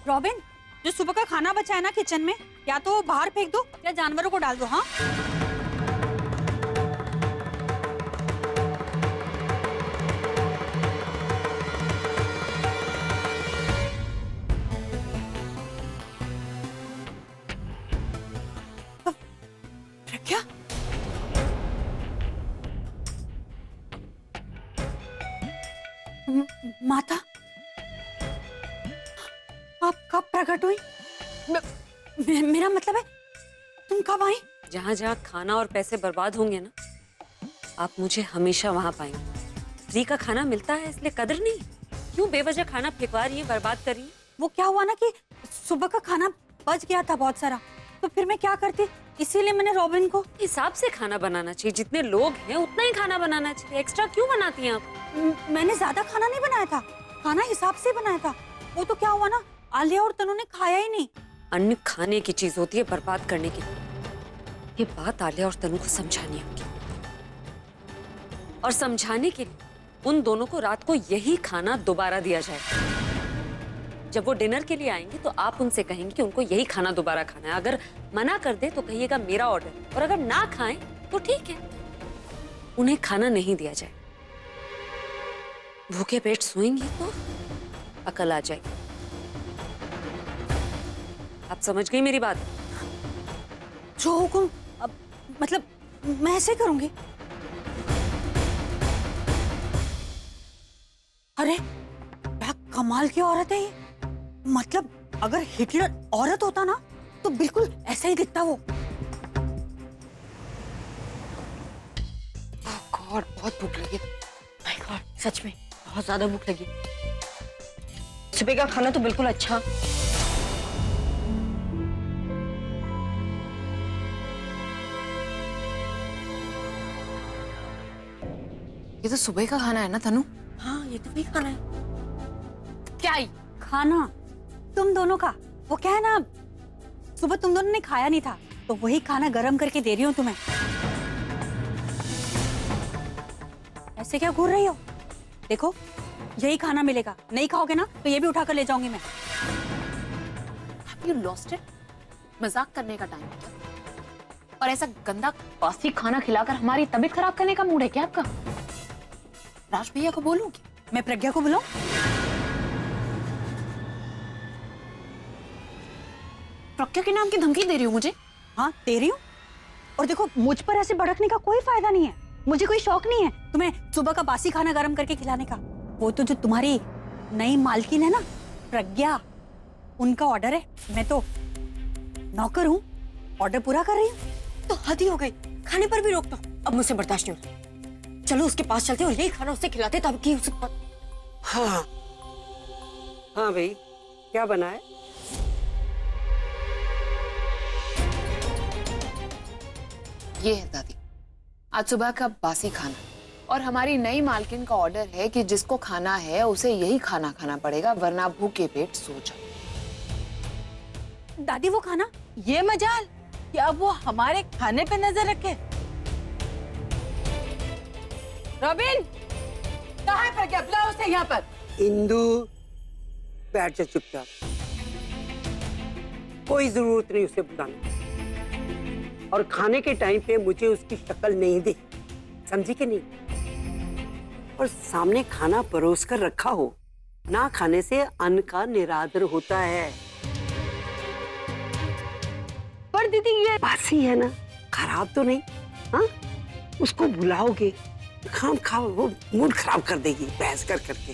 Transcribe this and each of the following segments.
Robin, जो सुबह का खाना बचा है ना किचन में, या तो बाहर फेंक दो या जानवरों को डाल दो। हाँ, क्या माता, आप कब प्रकट हुई? मेरा मतलब है तुम कब आई? जहाँ जहाँ खाना और पैसे बर्बाद होंगे ना, आप मुझे हमेशा वहाँ पाएंगे। फ्री का खाना मिलता है इसलिए कदर नहीं। क्यों बेवजह खाना फेंकवा रही है, बर्बाद कर रही है? वो क्या हुआ ना कि सुबह का खाना बच गया था बहुत सारा, तो फिर मैं क्या करती, इसीलिए मैंने रॉबिन को। हिसाब से खाना बनाना चाहिए, जितने लोग हैं उतना ही खाना बनाना चाहिए। एक्स्ट्रा क्यों बनाती हैं आप? मैंने ज्यादा खाना नहीं बनाया था, खाना हिसाब से बनाया था। वो तो क्या हुआ ना, आलिया और तनु ने खाया ही नहीं। अन्न खाने की चीज होती है, बर्बाद करने की। ये बात आलिया और तनु को समझानी होगी, और समझाने के लिए उन दोनों को रात को यही खाना दोबारा दिया जाए। जब वो डिनर के लिए आएंगे तो आप उनसे कहेंगे कि उनको यही खाना दोबारा खाना है। अगर मना कर दे तो कहिएगा मेरा ऑर्डर, और अगर ना खाएं तो ठीक है, उन्हें खाना नहीं दिया जाए। भूखे पेट सोएंगी तो अकल आ जाएगी। आप समझ गई मेरी बात? जो हुकुम, अब मतलब मैं ऐसे करूंगी। अरे क्या कमाल की औरत है ये। मतलब अगर हिटलर औरत होता ना तो बिल्कुल ऐसा ही दिखता वो। गॉड, बहुत भूख लगी। माय गॉड, सच में बहुत ज्यादा भूख लगी। सुबह का खाना तो बिल्कुल अच्छा। ये तो सुबह का खाना है ना तनु? हाँ, ये तो वही खाना है। क्या ही खाना तुम दोनों का, वो क्या है ना, सुबह तुम दोनों ने खाया नहीं था तो वही खाना गरम करके दे रही हूँ तुम्हें। ऐसे क्या घूर रही हो? देखो यही खाना मिलेगा, नहीं खाओगे ना तो ये भी उठाकर ले जाऊंगी मैं। Have you lost it? मजाक करने का टाइम है क्या? और ऐसा गंदा बासी खाना खिलाकर हमारी तबीयत खराब करने का मूड है क्या आपका? राज भैया को बोलूंगी? मैं प्रज्ञा को बुलाऊं? प्रज्ञा के नाम की धमकी दे रही हूँ मुझे? हाँ दे रही हूँ। और देखो मुझ पर ऐसे भड़कने का कोई फायदा नहीं है, मुझे कोई शौक नहीं है तुम्हें सुबह का बासी खाना गरम करके खिलाने का। वो तो जो तुम्हारी नई मालकिन है ना प्रज्ञा, उनका ऑर्डर है, मैं तो नौकर हूँ, ऑर्डर पूरा कर रही हूँ। तो हद ही हो गई, खाने पर भी रोक दो। अब मुझसे बर्दाश्त नहीं होता। चलो उसके पास चलते और यही खाना उससे खिलाते तब कि उसे हाँ हाँ भाई, क्या बना है? ये है दादी, आज सुबह का बासी खाना, और हमारी नई मालकिन का ऑर्डर है कि जिसको खाना है उसे यही खाना खाना पड़ेगा, वरना भूखे पेट सो जाए। दादी वो खाना, ये मजाल कि अब वो हमारे खाने पे नजर रखे। रॉबिन, कहाँ है प्रज्ञा? बुलाओ उसे यहाँ पर। इंदु बैठ जा चुपचाप, कोई जरूरत नहीं उसे बुलाने। और खाने के टाइम पे मुझे उसकी शक्ल नहीं दे, समझी कि नहीं? और सामने खाना परोस कर रखा हो, ना खाने से अन्न का निरादर होता है। पर दीदी ये बासी है ना, खराब तो नहीं। हाँ, उसको बुलाओगे खाम खा वो मूड खराब कर देगी बहस कर करके।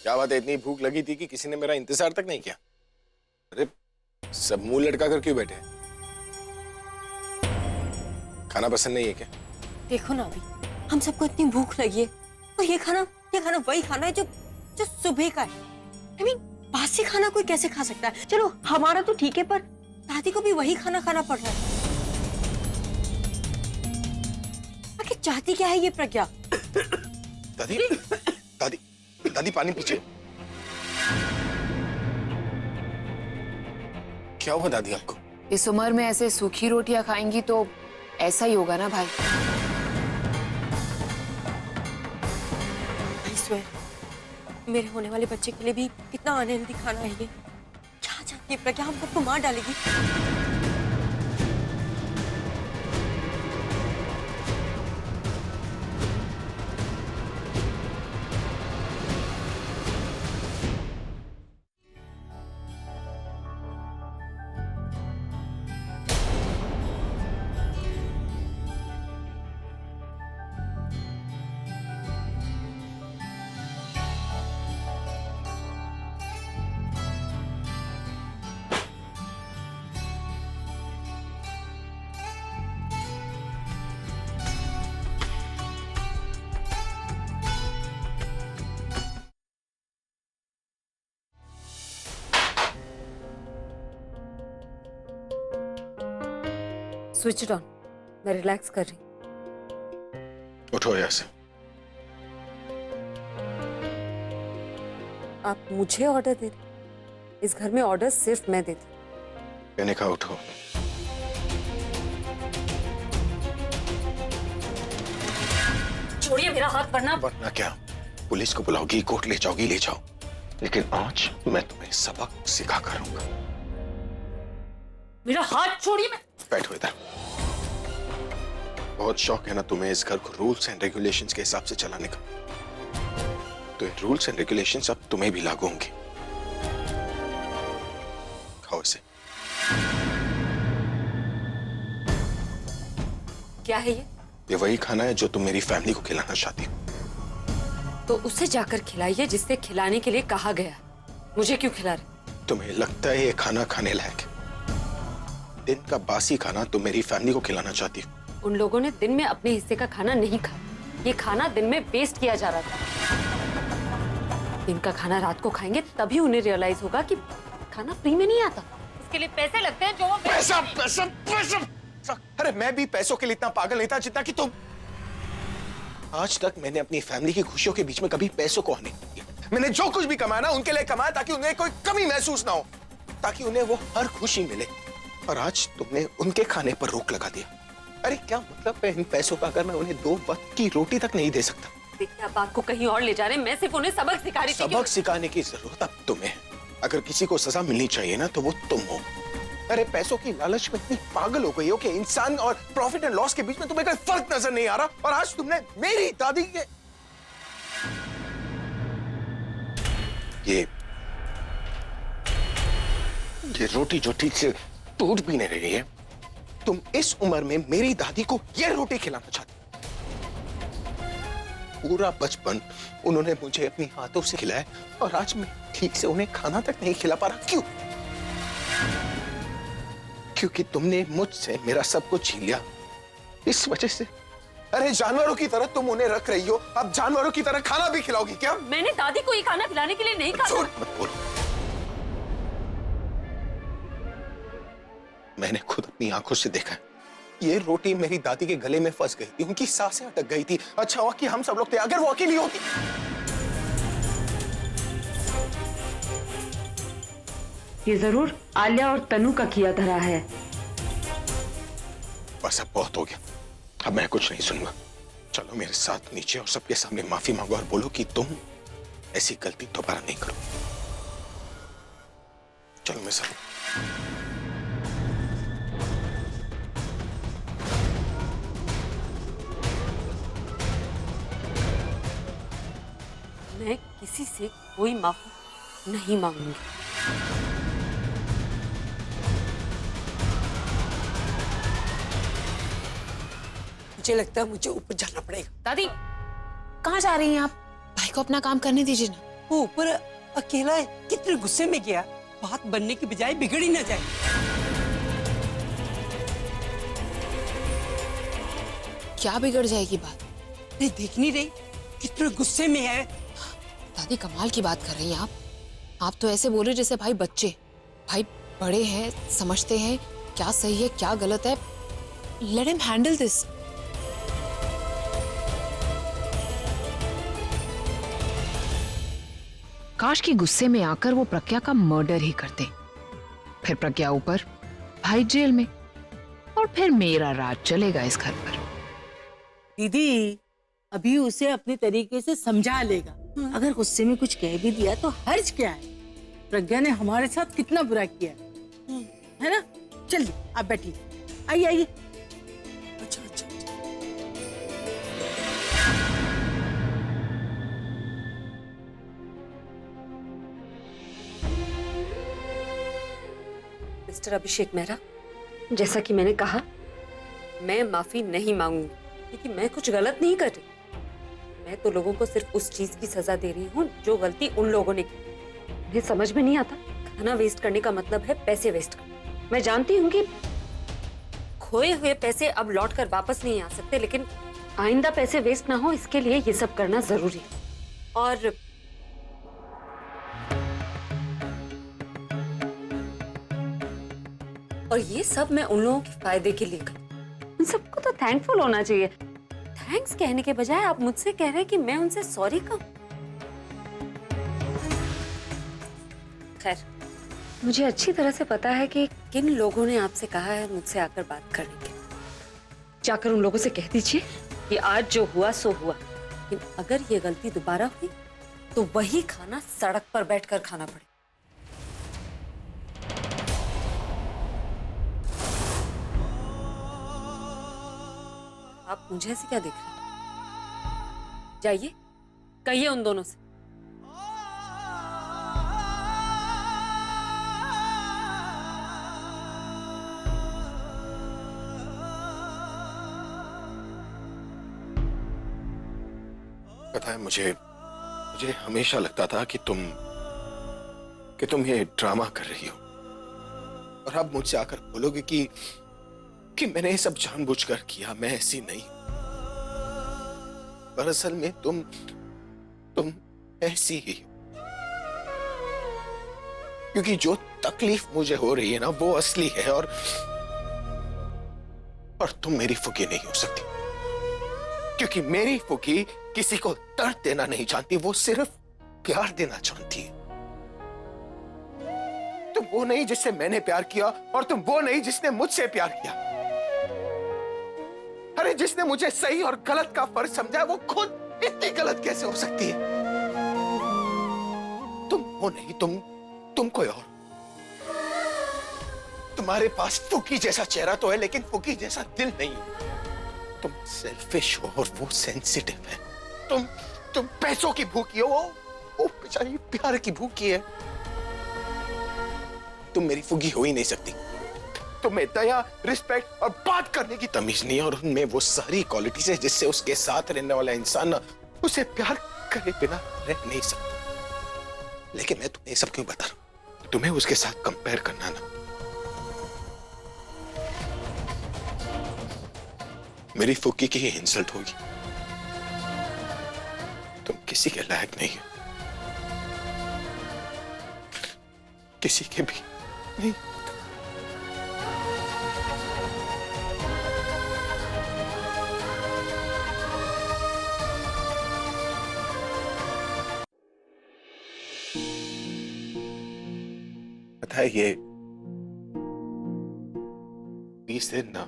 क्या बात है, इतनी भूख लगी थी कि किसी ने मेरा इंतजार तक नहीं किया? अरे सब मुंह लटका कर क्यों बैठे हैं? खाना पसंद नहीं है क्या? देखो ना, अभी हम सबको इतनी भूख लगी है और ये खाना वही खाना है जो जो सुबह का है। I mean, बासी खाना कोई कैसे खा सकता है? चलो हमारा तो ठीक है, पर दादी को भी वही खाना खाना पड़ रहा है। आखिर चाहती क्या है ये प्रज्ञा? दादी दादी दादी पानी पीछे। क्या हुआ दादी आपको? इस उम्र में ऐसे सूखी रोटियां खाएंगी तो ऐसा ही होगा ना भाई। I swear, मेरे होने वाले बच्चे के लिए भी कितना अनहेल्दी खाना है ये। क्या जानती है प्रज्ञा, हम सबको मार डालेगी। स्विच ऑन, मैं रिलैक्स कर रही। उठो यहाँ से। आप मुझे ऑर्डर दे रहे? इस घर में ऑर्डर सिर्फ मैं देती। मैंने कहा उठो। छोड़िए मेरा हाथ, वरना वरना क्या? पुलिस को बुलाओगी, कोर्ट ले जाओगी, ले जाओ, लेकिन आज मैं तुम्हें सबक सिखा कर रहूंगा। मेरा हाथ छोड़िए। मैं बैठो इधर। बहुत शौक है ना तुम्हें इस घर को रूल्स एंड रेगुलेशंस के हिसाब से चलाने का, तो ये रूल्स एंड रेगुलेशंस अब तुम्हें भी लागू होंगे। खाओ इसे। क्या है ये वही खाना है जो तुम मेरी फैमिली को खिलाना चाहती हो। तो उसे जाकर खिलाइए जिससे खिलाने के लिए कहा गया। मुझे क्यों खिला रहे? तुम्हें लगता है ये खाना खाने लायक है? दिन का बासी खाना तुम मेरी फैमिली को खिलाना चाहती हो। उन लोगों ने दिन में अपने हिस्से का खाना नहीं खाया। ये खाना दिन में वेस्ट किया जा रहा था। दिन का खाना रात को खाएंगे तभी उन्हें रियलाइज होगा कि खाना फ्री में नहीं आता, उसके लिए पैसे लगते हैं जो वो पैसा पैसा पैसा। अरे मैं भी पैसों के लिए इतना पागल नहीं था जितना कि तुम। आज तक मैंने अपनी फैमिली की खुशियों के बीच में कभी पैसों को आने नहीं दिया। मैंने जो कुछ भी कमाया ना उनके लिए कमाया ताकि उन्हें कोई कमी महसूस ना हो, ताकि उन्हें वो हर खुशी मिले। और आज तुमने उनके खाने पर रोक लगा दिया। अरे क्या मतलब है इन पैसों का अगर मैं उन्हें 2 वक्त की रोटी तक नहीं दे सकता? देखिए आप बात को कहीं और ले जा रहे हैं। मैं सिर्फ उन्हें सबक सिखा रही थी। सबक सिखाने की जरूरत अब तुम्हें। अगर किसी को सजा मिलनी चाहिए ना तो वो तुम हो। अरे पैसों की लालच में इतनी पागल हो गई हो कि इंसान और प्रॉफिट एंड लॉस के बीच में तुम्हें कोई फर्क नजर नहीं आ रहा। और आज तुमने मेरी दादी के ये रोटी जो ठीक से टूट भी नहीं रही है, तुम इस उम्र में मेरी दादी को ये रोटी खिलाना चाहती। पूरा बचपन उन्होंने मुझे अपनी हाथों से खिलाया और आज मैं ठीक से उन्हें खाना तक नहीं खिला पा रहा। क्यों? क्योंकि तुमने मुझसे मेरा सब कुछ छीन लिया। इस वजह से। अरे जानवरों की तरह तुम उन्हें रख रही हो, अब जानवरों की तरह खाना भी खिलाओगी क्या? मैंने दादी को ये खाना खिलाने के लिए नहीं कहा। झूठ मत बोलो। मैंने खुद अपनी आंखों से देखा है। ये रोटी मेरी दादी के गले में फंस गई थी, उनकी सांसें अटक गई थी। अच्छा हुआ कि हम सब लोग थे, अगर वो अकेली होती। ये जरूर आलिया और तनु का किया धरा है। बस अब बहुत हो गया, अब मैं कुछ नहीं सुनूंगा। चलो मेरे साथ नीचे और सबके सामने माफी मांगो और बोलो कि तुम ऐसी गलती दोबारा नहीं करो। चलो मैं सब। मैं किसी से कोई माफी नहीं मांगूंगी। मुझे लगता है मुझे ऊपर जाना पड़ेगा। दादी कहाँ जा रही हैं आप? भाई को अपना काम करने दीजिए ना। वो ऊपर अकेला है, कितने गुस्से में गया, बात बनने की बजाय बिगड़ ही ना जाए। क्या बिगड़ जाएगी बात? नहीं देख नहीं रही कितने गुस्से में है। दादी कमाल की बात कर रही हैं आप तो ऐसे बोल रहे जैसे भाई बच्चे। भाई बड़े हैं, समझते हैं क्या सही है क्या गलत है। Let him handle this. काश की गुस्से में आकर वो प्रज्ञा का मर्डर ही करते, फिर प्रज्ञा ऊपर, भाई जेल में, और फिर मेरा राज चलेगा इस घर पर। दीदी अभी उसे अपने तरीके से समझा लेगा। अगर गुस्से में कुछ कह भी दिया तो हर्ज क्या है? प्रज्ञा ने हमारे साथ कितना बुरा किया है ना? चलिए आप बैठिए, आइए आइए। अच्छा अच्छा मिस्टर अभिषेक मेहरा, जैसा कि मैंने कहा, मैं माफी नहीं मांगूंगी क्योंकि मैं कुछ गलत नहीं कर रही। मैं तो लोगों को सिर्फ उस चीज की सजा दे रही हूँ जो गलती उन लोगों ने की। मुझे समझ में नहीं आता, खाना वेस्ट करने का मतलब है पैसे वेस्ट करना। मैं जानती हूँ कि खोए हुए पैसे अब लौट कर वापस नहीं आ सकते, लेकिन आइंदा पैसे वेस्ट ना हो इसके लिए ये सब करना जरूरी है। और ये सब मैं उन लोगों के फायदे के लिए कर, उन सबको तो थैंकफुल होना चाहिए। थैंक्स कहने के बजाय आप मुझसे कह रहे हैं कि मैं उनसे सॉरी कहूं। खैर, मुझे अच्छी तरह से पता है कि किन लोगों ने आपसे कहा है मुझसे आकर बात करने के। जाकर उन लोगों से कह दीजिए कि आज जो हुआ सो हुआ, लेकिन अगर ये गलती दोबारा हुई तो वही खाना सड़क पर बैठकर खाना पड़े। आप मुझे ऐसे क्या देख रहे हैं? जाइए, कहिए उन दोनों से। पता है, मुझे हमेशा लगता था कि तुम ये ड्रामा कर रही हो, और अब मुझसे आकर बोलोगे कि मैंने ये सब जानबूझकर किया। मैं ऐसी नहीं, दरअसल में तुम ऐसी ही हो। क्योंकि जो तकलीफ मुझे हो रही है ना, वो असली है, और तुम मेरी फुकी नहीं हो सकती। क्योंकि मेरी फुकी किसी को दर्द देना नहीं जानती, वो सिर्फ प्यार देना जानती है। तुम वो नहीं जिससे मैंने प्यार किया, और तुम वो नहीं जिसने मुझसे प्यार किया। अरे जिसने मुझे सही और गलत का फर्क समझा, वो खुद इतनी गलत कैसे हो सकती है? तुम वो नहीं, तुम कोई और। तुम्हारे पास फुकी जैसा चेहरा तो है, लेकिन फुकी जैसा दिल नहीं। तुम सेल्फिश हो और वो सेंसिटिव है। तुम पैसों की भूखी हो, वो बेचारी प्यार की भूखी है। तुम मेरी फुगी हो ही नहीं सकती। तुम्हें दया, रिस्पेक्ट और बात करने की तमीज नहीं है, और उनमें वो सारी क्वालिटीज है जिससे उसके साथ रहने वाला इंसान ना उसे प्यार करे बिना रह नहीं सकता। लेकिन मैं तुम्हें सब क्यों बता रहा हूं? तुम्हें उसके साथ कंपेयर करना ना मेरी फुकी की ही इंसल्ट होगी। तुम किसी के लायक नहीं हो, किसी के भी नहीं। पता है, ये 20 दिन ना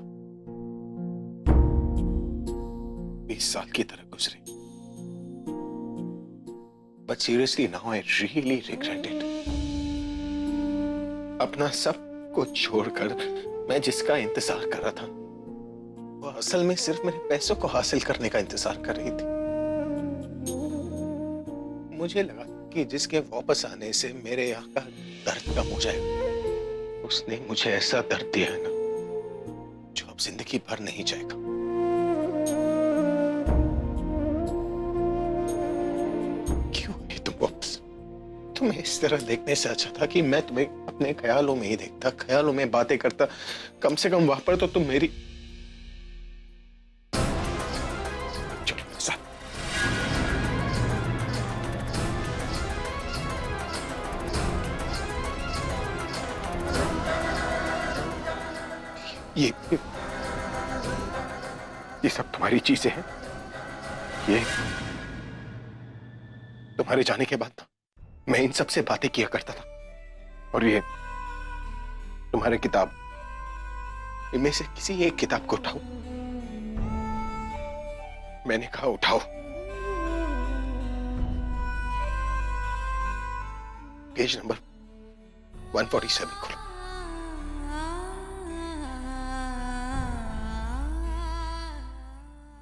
20 साल की तरह गुजरे। But seriously now I really regret it. अपना सब कुछ छोड़कर मैं जिसका इंतजार कर रहा था, वो असल में सिर्फ मेरे पैसों को हासिल करने का इंतजार कर रही थी। मुझे लगा कि जिसके वापस आने से मेरे यहाँ का दर्द कम हो जाएगा। उसने मुझे ऐसा दर्द दिया है ना, जो अब जिंदगी भर नहीं जाएगा। क्यों नहीं तुम वापस? तुम्हें इस तरह देखने से अच्छा था कि मैं तुम्हें अपने ख्यालों में ही देखता, ख्यालों में बातें करता। कम से कम वहां पर तो तुम मेरी ये सब तुम्हारी चीजें हैं। ये तुम्हारे जाने के बाद ना मैं इन सब से बातें किया करता था, और ये तुम्हारी किताब, इनमें से किसी एक किताब को उठाओ। मैंने कहा उठाओ। पेज नंबर 147 खोलो।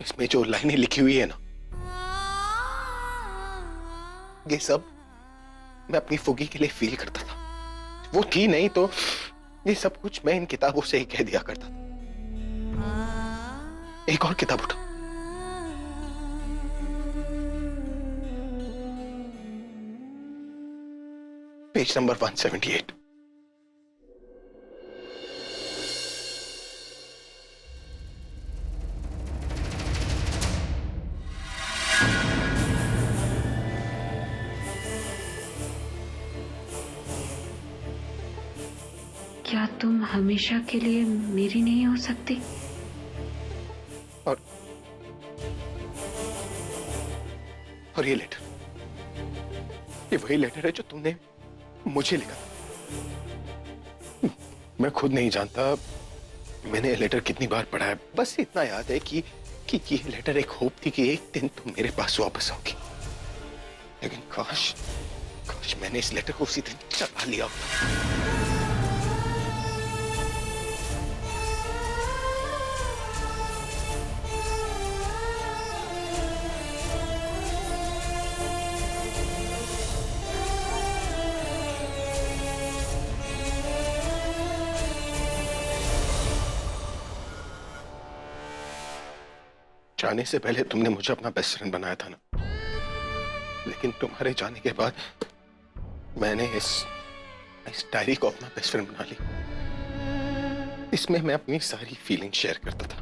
इसमें जो लाइनें लिखी हुई है ना, ये सब मैं अपनी फुगी के लिए फील करता था। वो थी नहीं तो ये सब कुछ मैं इन किताबों से ही कह दिया करता था। एक और किताब उठा। Page number 178। क्या तुम हमेशा के लिए मेरी नहीं हो सकती? और ये लेटर, ये वही लेटर है जो तुमने मुझे लिखा था। मैं खुद नहीं जानता मैंने ये लेटर कितनी बार पढ़ा है। बस इतना याद है कि ये लेटर एक होप थी कि एक दिन तुम मेरे पास वापस आओगी। लेकिन काश मैंने इस लेटर को उसी दिन चला लिया होता। जाने से पहले तुमने मुझे अपना बेस्ट फ्रेंड बनाया था ना, लेकिन तुम्हारे जाने के बाद मैंने इस डायरी को अपना बेस्ट फ्रेंड बना लिया। इसमें मैं अपनी सारी फीलिंग शेयर करता था।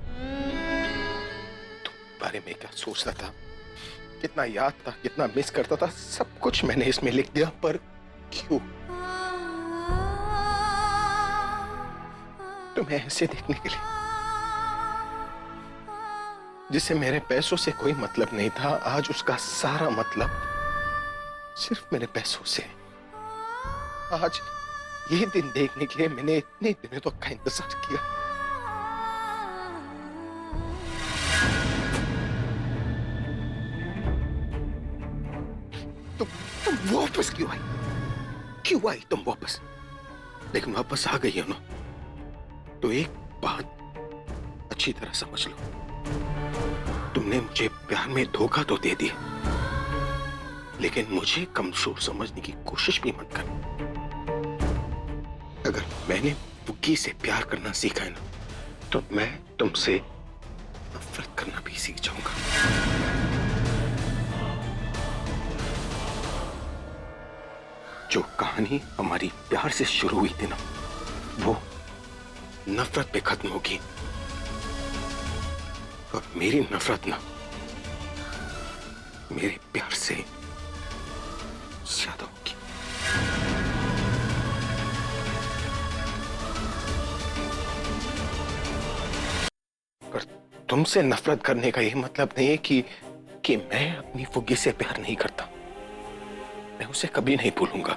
तुम बारे में क्या सोचता था, कितना याद था, कितना मिस करता था, सब कुछ मैंने इसमें लिख दिया। पर क्यों? तुम्हें ऐसे देखने के लिए जिसे मेरे पैसों से कोई मतलब नहीं था, आज उसका सारा मतलब सिर्फ मेरे पैसों से। आज ये दिन देखने के लिए मैंने इतने दिनों तक का इंतजार किया। तुम वापस क्यों आई? क्यों आई तुम वापस? लेकिन वापस आ गई हो ना, तो एक बात अच्छी तरह समझ लो, तुमने मुझे प्यार में धोखा तो दे दिया, लेकिन मुझे कमजोर समझने की कोशिश भी मत करना। अगर मैंने फुग्गी से प्यार करना सीखा है ना, तो मैं तुमसे नफरत करना भी सीख जाऊंगा। जो कहानी हमारी प्यार से शुरू हुई थी ना, वो नफरत पे खत्म होगी। और मेरी नफरत ना मेरे प्यार से ज्यादा होगी। पर तुमसे नफरत करने का यह मतलब नहीं है कि मैं अपनी फुग्गी से प्यार नहीं करता। मैं उसे कभी नहीं भूलूंगा।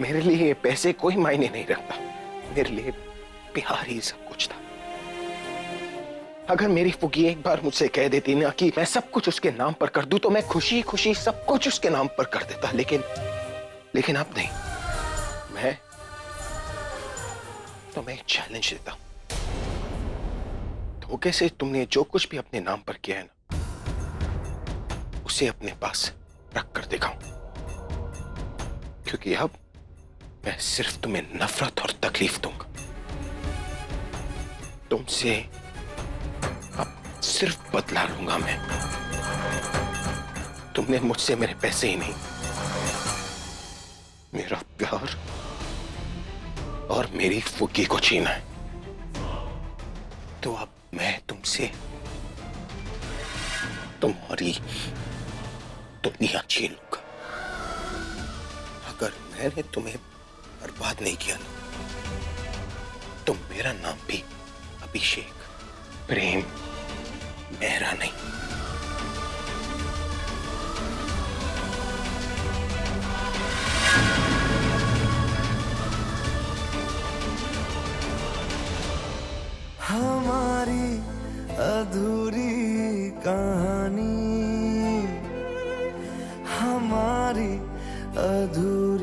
मेरे लिए पैसे कोई मायने नहीं रखता। मेरे लिए प्यार ही सब कुछ था। अगर मेरी फुग्गी एक बार मुझसे कह देती ना कि मैं सब कुछ उसके नाम पर कर दूं, तो मैं खुशी खुशी सब कुछ उसके नाम पर कर देता। लेकिन अब नहीं। मैं एक चैलेंज देता हूं। धोखे से तुमने जो कुछ भी अपने नाम पर किया है ना, उसे अपने पास रख कर दिखाऊं। क्योंकि अब मैं सिर्फ तुम्हें नफरत और तकलीफ दूंगा। तुमसे अब सिर्फ बदला लूंगा मैं। तुमने मुझसे मेरे पैसे ही नहीं, मेरा प्यार और मेरी फुग्गी को छीना है। तो अब मैं तुमसे तुम्हारी दुनिया छीन लूंगा। अगर मैंने तुम्हें बर्बाद नहीं किया ना, तो मेरा नाम भी अभिषेक प्रेम मेहरा नहीं। हमारी अधूरी कहानी, हमारी अधूरी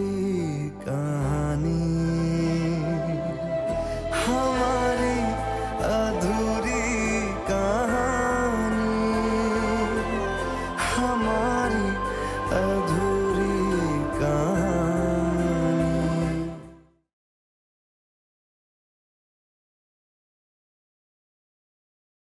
अधूरा